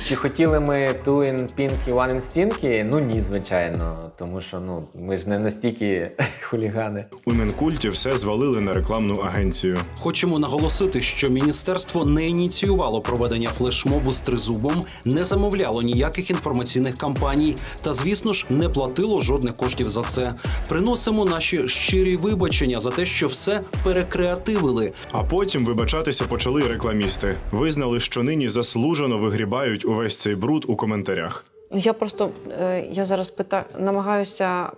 Чи хотіли ми two in pinky, one in stinky? Ну ні, звичайно. Тому що ми ж не настільки хулігани. У Мінкульті все звалили на рекламну агенцію. Хочемо наголосити, що міністерство не ініціювало проведення флешмобу з тризубом, не замовляло ніяких інформаційних кампаній та, звісно ж, не платило жодних коштів за це. Приносимо наші щирі вибачення за те, що все перекреативили. А потім вибачатися почали рекламісти. Визнали, що нині заслужено вигрібають увесь цей бруд у коментарях. Я зараз намагаюся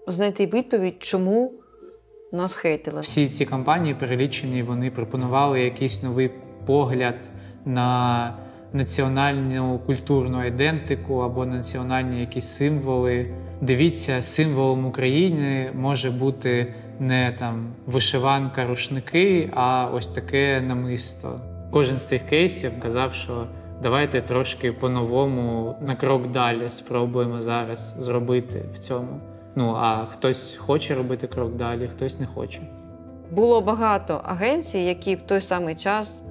знайти відповідь, чому нас хейтили. Всі ці кампанії перелічені, вони пропонували якийсь новий погляд на національну культурну ідентику або національні якісь символи. Дивіться, символом України може бути не там вишиванка, рушники, а ось таке намисто. Кожен з цих кейсів казав, що давайте трошки по-новому, на крок далі спробуємо зараз зробити в цьому. А хтось хоче робити крок далі, хтось не хоче. Було багато агенцій, які в той самий час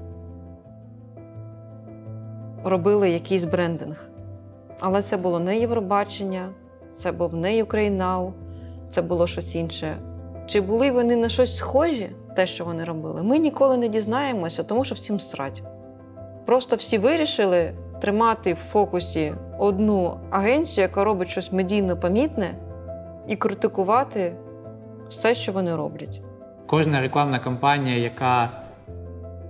робили якийсь брендинг. Але це було не Євробачення, це був не Ukraine Now, це було щось інше. Чи були вони на щось схожі, те, що вони робили? Ми ніколи не дізнаємося, тому що всім срать. Просто всі вирішили тримати в фокусі одну агенцію, яка робить щось медійно помітне, і критикувати все, що вони роблять. Кожна рекламна кампанія, яка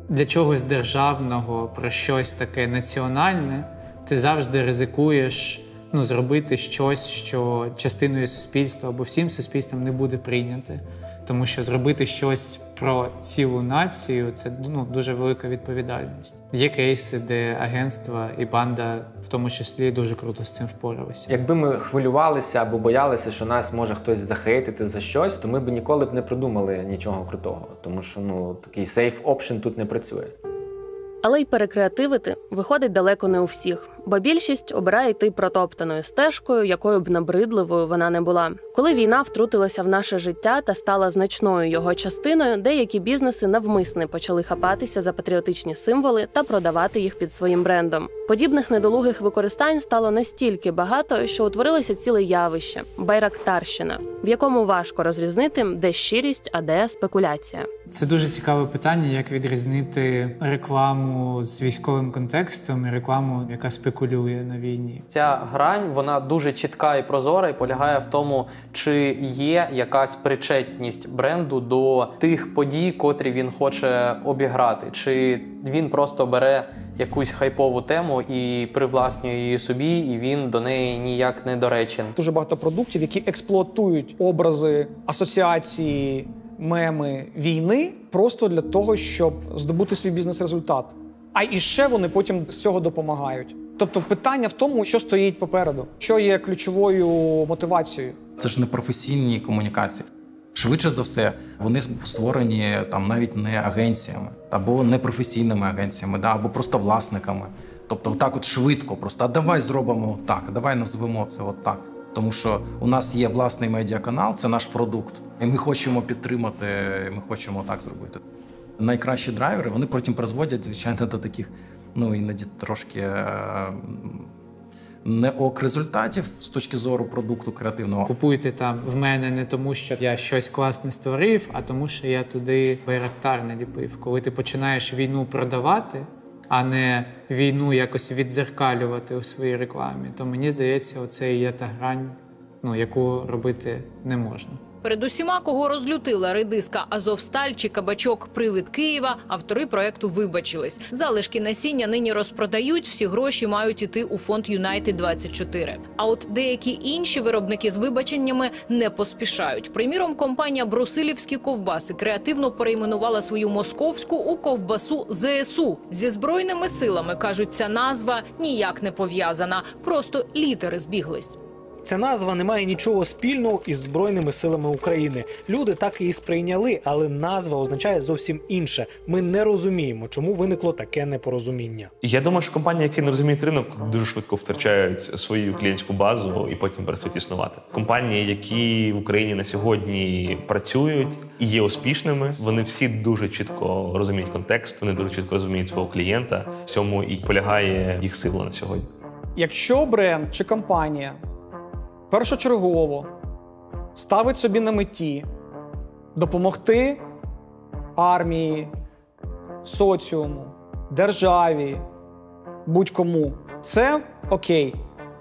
для чогось державного, про щось таке національне, ти завжди ризикуєш зробити щось, що частиною суспільства або всім суспільством не буде прийняте. Тому що зробити щось про цілу націю – це дуже велика відповідальність. Є кейси, де агентства і банда, в тому числі, дуже круто з цим впоралися. Якби ми хвилювалися або боялися, що нас може хтось захейтити за щось, то ми б ніколи б не придумали нічого крутого. Тому що такий safe option тут не працює. Але й перекреативити виходить далеко не у всіх, бо більшість обирає йти протоптаною стежкою, якою б набридливою вона не була. Коли війна втрутилася в наше життя та стала значною його частиною, деякі бізнеси навмисне почали хапатися за патріотичні символи та продавати їх під своїм брендом. Подібних недолугих використань стало настільки багато, що утворилося ціле явище – байрактарщина, в якому важко розрізнити, де щирість, а де спекуляція. Це дуже цікаве питання, як відрізнити рекламу з військовим контекстом і рекламу, яка спекулює на війні. Ця грань, вона дуже чітка і прозора і полягає в тому, чи є якась причетність бренду до тих подій, котрі він хоче обіграти, чи він просто бере якусь хайпову тему і привласнює її собі, і він до неї ніяк не доречен. Дуже багато продуктів, які експлуатують образи, асоціації, меми війни просто для того, щоб здобути свій бізнес-результат. А і ще вони потім з цього допомагають. Тобто питання в тому, що стоїть попереду, що є ключовою мотивацією. Це ж не професійні комунікації. Швидше за все, вони створені навіть не агенціями, або непрофесійними агенціями, або просто власниками. Тобто так швидко, просто «а давай зробимо так, давай назвемо це так». Тому що у нас є власний медіаканал, це наш продукт, і ми хочемо підтримати, ми хочемо так зробити. Найкращі драйвери, вони потім призводять, звичайно, до таких, іноді трошки не ок результатів з точки зору продукту креативного. Купуйте там в мене не тому, що я щось класне створив, а тому, що я туди байрактар наліпив. Коли ти починаєш війну продавати, а не війну якось віддзеркалювати у своїй рекламі, то мені здається, оце і є та грань, яку робити не можна. Перед усіма, кого розлютила редиска «Азовсталь» чи кабачок «Привид Києва», автори проекту вибачились. Залишки насіння нині розпродають, всі гроші мають іти у фонд «Юнайтед-24». А от деякі інші виробники з вибаченнями не поспішають. Приміром, компанія «Брусилівські ковбаси» креативно перейменувала свою московську у ковбасу ЗСУ. Зі Збройними силами, кажуть, ця назва ніяк не пов'язана, просто літери збіглись. Ця назва не має нічого спільного із Збройними силами України. Люди так її сприйняли, але назва означає зовсім інше. Ми не розуміємо, чому виникло таке непорозуміння. Я думаю, що компанії, які не розуміють ринок, дуже швидко втрачають свою клієнтську базу і потім перестають існувати. Компанії, які в Україні на сьогодні працюють і є успішними, вони всі дуже чітко розуміють контекст, вони дуже чітко розуміють свого клієнта. В цьому і полягає їх сила на сьогодні. Якщо бренд чи компанія першочергово ставить собі на меті допомогти армії, соціуму, державі, будь-кому, це окей,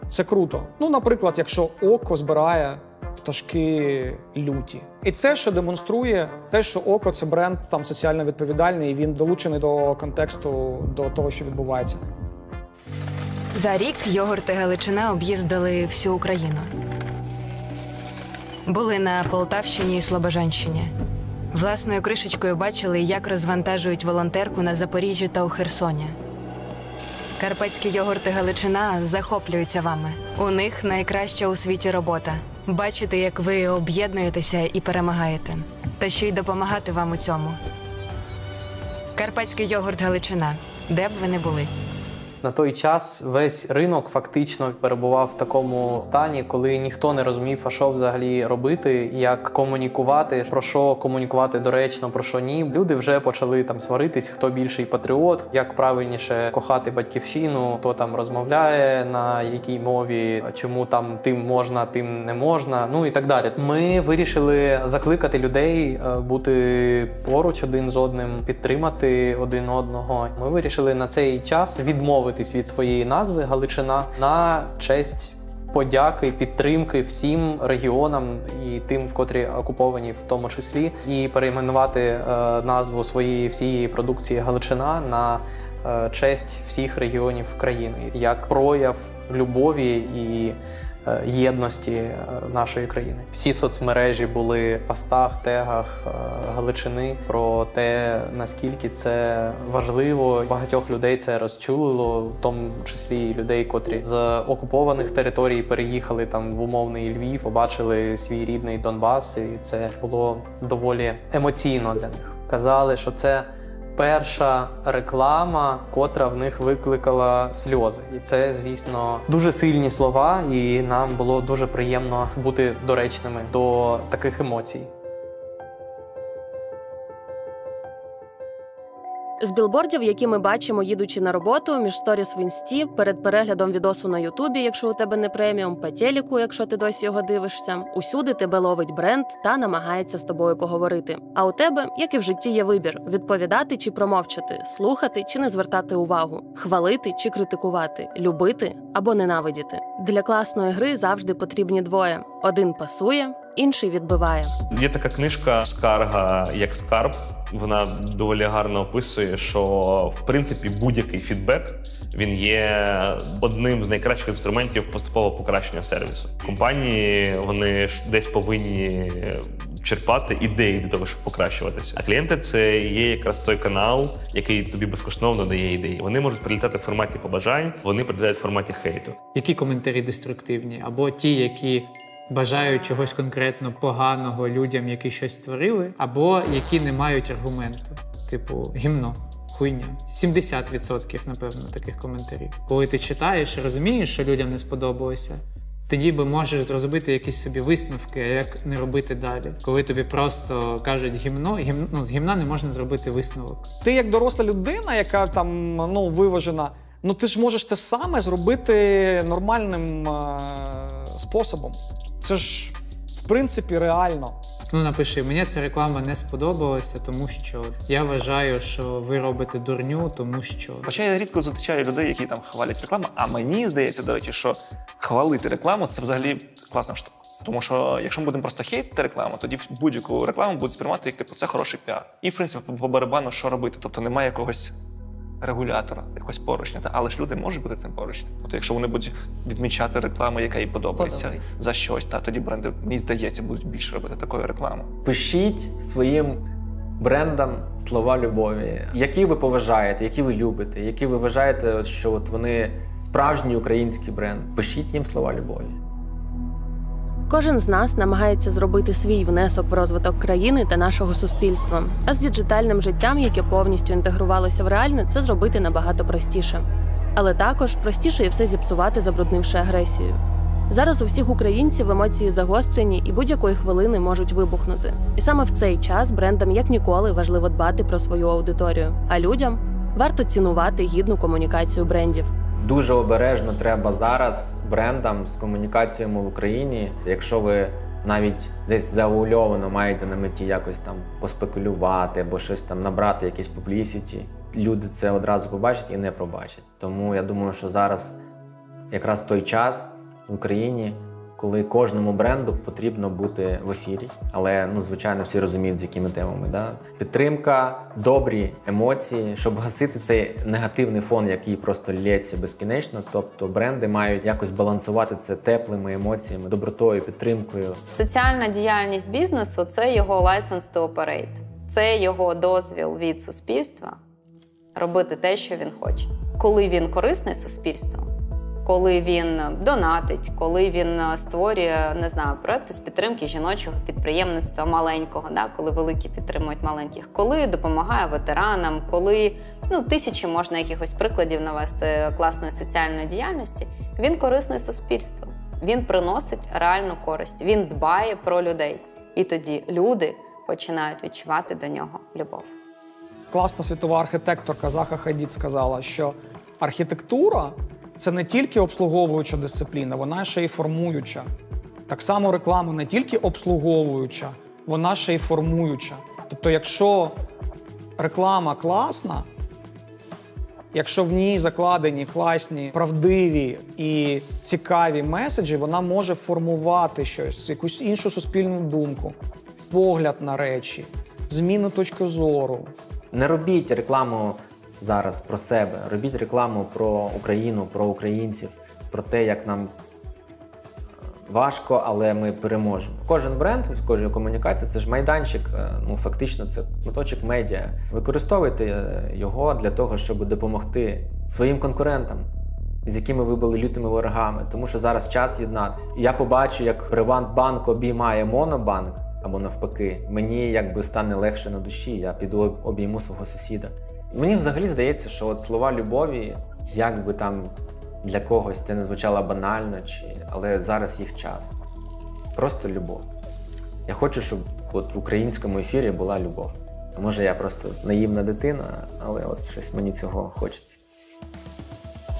це круто. Наприклад, якщо ОКО збирає пташки люті. І це ще демонструє те, що ОКО – це бренд соціально відповідальний, і він долучений до контексту, до того, що відбувається. За рік йогурти Галичина об'їздили всю Україну. Були на Полтавщині і Слобожанщині. Власною кришечкою бачили, як розвантажують волонтерку на Запоріжжі та у Херсоні. Карпатські йогурти Галичина захоплюються вами. У них найкраща у світі робота. Бачити, як ви об'єднуєтеся і перемагаєте. Та ще й допомагати вам у цьому. Карпатський йогурт Галичина. Де б ви не були. На той час весь ринок фактично перебував в такому стані, коли ніхто не розумів, а що взагалі робити, як комунікувати, про що комунікувати доречно, про що ні. Люди вже почали там сваритись, хто більший патріот, як правильніше кохати батьківщину, хто там розмовляє, на якій мові, чому там тим можна, тим не можна, ну і так далі. Ми вирішили закликати людей бути поруч один з одним, підтримати один одного. Ми вирішили на цей час відмовитись від своєї назви Галичина на честь подяки, підтримки всім регіонам і тим, котрі окуповані в тому числі, і перейменувати назву своєї всієї продукції Галичина на честь всіх регіонів країни, як прояв любові і єдності нашої країни. Всі соцмережі були в постах, тегах Галичини про те, наскільки це важливо. Багатьох людей це розчулило, в тому числі і людей, котрі з окупованих територій переїхали там в умовний Львів, побачили свій рідний Донбас, і це було доволі емоційно для них. Казали, що це перша реклама, котра в них викликала сльози. І це, звісно, дуже сильні слова, і нам було дуже приємно бути доречними до таких емоцій. З білбордів, які ми бачимо, їдучи на роботу, між сторіс в інсті, перед переглядом відосу на Ютубі, якщо у тебе не преміум, по телеку, якщо ти досі його дивишся, усюди тебе ловить бренд та намагається з тобою поговорити. А у тебе, як і в житті, є вибір – відповідати чи промовчати, слухати чи не звертати увагу, хвалити чи критикувати, любити або ненавидіти. Для класної гри завжди потрібні двоє. Один пасує, інший відбиває. Є така книжка «Скарга як скарб». Вона доволі гарно описує, що, в принципі, будь-який фідбек, він є одним з найкращих інструментів поступового покращення сервісу. Компанії, вони десь повинні черпати ідеї для того, щоб покращуватися. А клієнти – це є якраз той канал, який тобі безкоштовно дає ідеї. Вони можуть прилітати в форматі побажань, вони прилітають в форматі хейту. Які коментарі деструктивні? Або ті, які бажають чогось конкретно поганого людям, які щось створили, або які не мають аргументу. Типу, гімно, хуйня. 70%, напевно, таких коментарів. Коли ти читаєш і розумієш, що людям не сподобалося, ти ніби можеш зробити якісь собі висновки, а як не робити далі. Коли тобі просто кажуть гімно, з гімна не можна зробити висновок. Ти як доросла людина, яка там, виважена, ти ж можеш те саме зробити нормальним способом. Це ж, в принципі, реально. Напиши, мені ця реклама не сподобалася, тому що я вважаю, що ви робите дурню, тому що... Хоча я рідко зустрічаю людей, які там хвалять рекламу, а мені здається, до речі, що хвалити рекламу – це взагалі класна штука. Тому що, якщо ми будемо просто хейтити рекламу, тоді будь-яку рекламу будуть сприймати як, це хороший піар. І, в принципі, по барабану, що робити. Тобто немає якогось регулятора, якогось поручня. Але ж люди можуть бути цим поручним. Тобто, якщо вони будуть відмічати рекламу, яка їй подобається за щось, тоді бренди, мені здається, будуть більше робити такої реклами. Пишіть своїм брендам слова любові, які ви поважаєте, які ви любите, які ви вважаєте, що вони справжній український бренд. Пишіть їм слова любові. Кожен з нас намагається зробити свій внесок в розвиток країни та нашого суспільства. А з діджитальним життям, яке повністю інтегрувалося в реальне, це зробити набагато простіше. Але також простіше і все зіпсувати, забруднивши агресією. Зараз у всіх українців емоції загострені і будь-якої хвилини можуть вибухнути. І саме в цей час брендам як ніколи важливо дбати про свою аудиторію, а людям варто цінувати гідну комунікацію брендів. Дуже обережно треба зараз брендам з комунікаціями в Україні. Якщо ви навіть десь заувольовано маєте на меті якось там поспекулювати або щось там набрати, якісь публісіті, люди це одразу побачать і не пробачать. Тому я думаю, що зараз якраз той час в Україні, коли кожному бренду потрібно бути в ефірі. Але, звичайно, всі розуміють, з якими темами. Да? Підтримка, добрі емоції, щоб гасити цей негативний фон, який просто лється безкінечно. Тобто бренди мають якось балансувати це теплими емоціями, добротою, підтримкою. Соціальна діяльність бізнесу – це його license to operate. Це його дозвіл від суспільства робити те, що він хоче. Коли він корисний суспільству, коли він донатить, коли він створює, не знаю, проекти з підтримки жіночого підприємництва маленького, да, коли великі підтримують маленьких, коли допомагає ветеранам, коли, тисячі можна якихось прикладів навести класної соціальної діяльності, він корисний суспільству. Він приносить реальну користь, він дбає про людей. І тоді люди починають відчувати до нього любов. Класна світова архітекторка Заха Хадід сказала, що архітектура – це не тільки обслуговуюча дисципліна, вона ще й формуюча. Так само реклама не тільки обслуговуюча, вона ще й формуюча. Тобто, якщо реклама класна, якщо в ній закладені класні, правдиві і цікаві меседжі, вона може формувати щось, якусь іншу суспільну думку, погляд на речі, зміну точки зору. Не робіть рекламу зараз про себе, робіть рекламу про Україну, про українців, про те, як нам важко, але ми переможемо. Кожен бренд, кожна комунікація – це ж майданчик, фактично це куточок медіа. Використовуйте його для того, щоб допомогти своїм конкурентам, з якими ви були лютими ворогами, тому що зараз час єднатися. Я побачу, як Приватбанк обіймає Монобанк, або навпаки, мені стане легше на душі, я піду обійму свого сусіда. Мені взагалі здається, що слова любові, як би там для когось це не звучало банально, але зараз їх час. Просто любов. Я хочу, щоб в українському ефірі була любов. Може, я просто наївна дитина, але щось мені цього хочеться.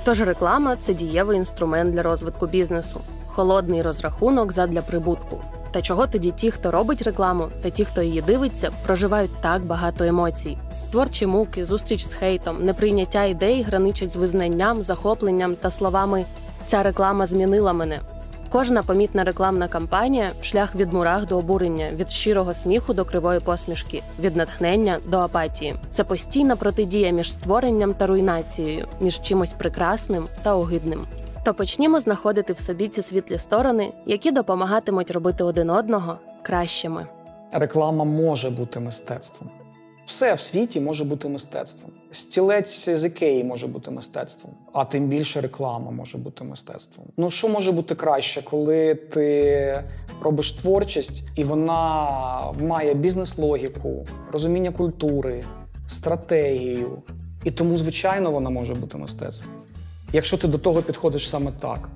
Тож реклама – це дієвий інструмент для розвитку бізнесу. Холодний розрахунок задля прибутку. Та чого тоді ті, хто робить рекламу, та ті, хто її дивиться, проживають так багато емоцій? Творчі муки, зустріч з хейтом, неприйняття ідей граничать з визнанням, захопленням та словами «ця реклама змінила мене». Кожна помітна рекламна кампанія – шлях від мурах до обурення, від щирого сміху до кривої посмішки, від натхнення до апатії. Це постійна протидія між створенням та руйнацією, між чимось прекрасним та огидним. То почнімо знаходити в собі ці світлі сторони, які допомагатимуть робити один одного кращими. Реклама може бути мистецтвом. Все в світі може бути мистецтвом. Стілець з Ікеї може бути мистецтвом, а тим більше реклама може бути мистецтвом. Що може бути краще, коли ти робиш творчість, і вона має бізнес-логіку, розуміння культури, стратегію. І тому, звичайно, вона може бути мистецтвом. Якщо ти до того підходиш саме так.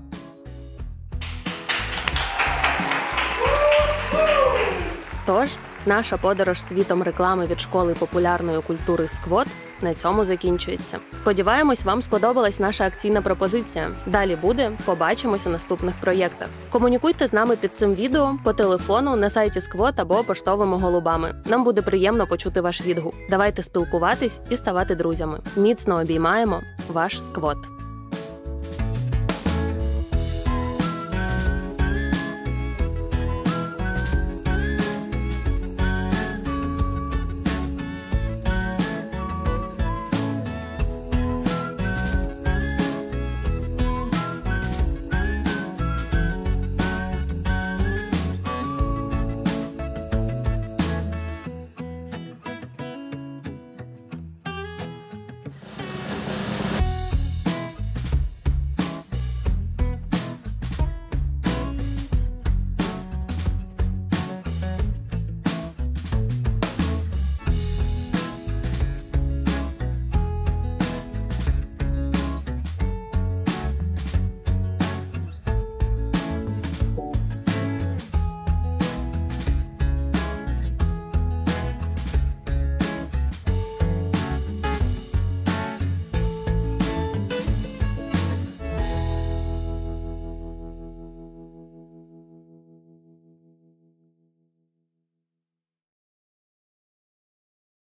Тож, наша подорож світом реклами від школи популярної культури «Сквот» на цьому закінчується. Сподіваємось, вам сподобалась наша акційна пропозиція. Далі буде, побачимось у наступних проєктах. Комунікуйте з нами під цим відео, по телефону, на сайті «Сквот» або поштовими голубами. Нам буде приємно почути ваш відгук. Давайте спілкуватись і ставати друзями. Міцно обіймаємо. Ваш «Сквот».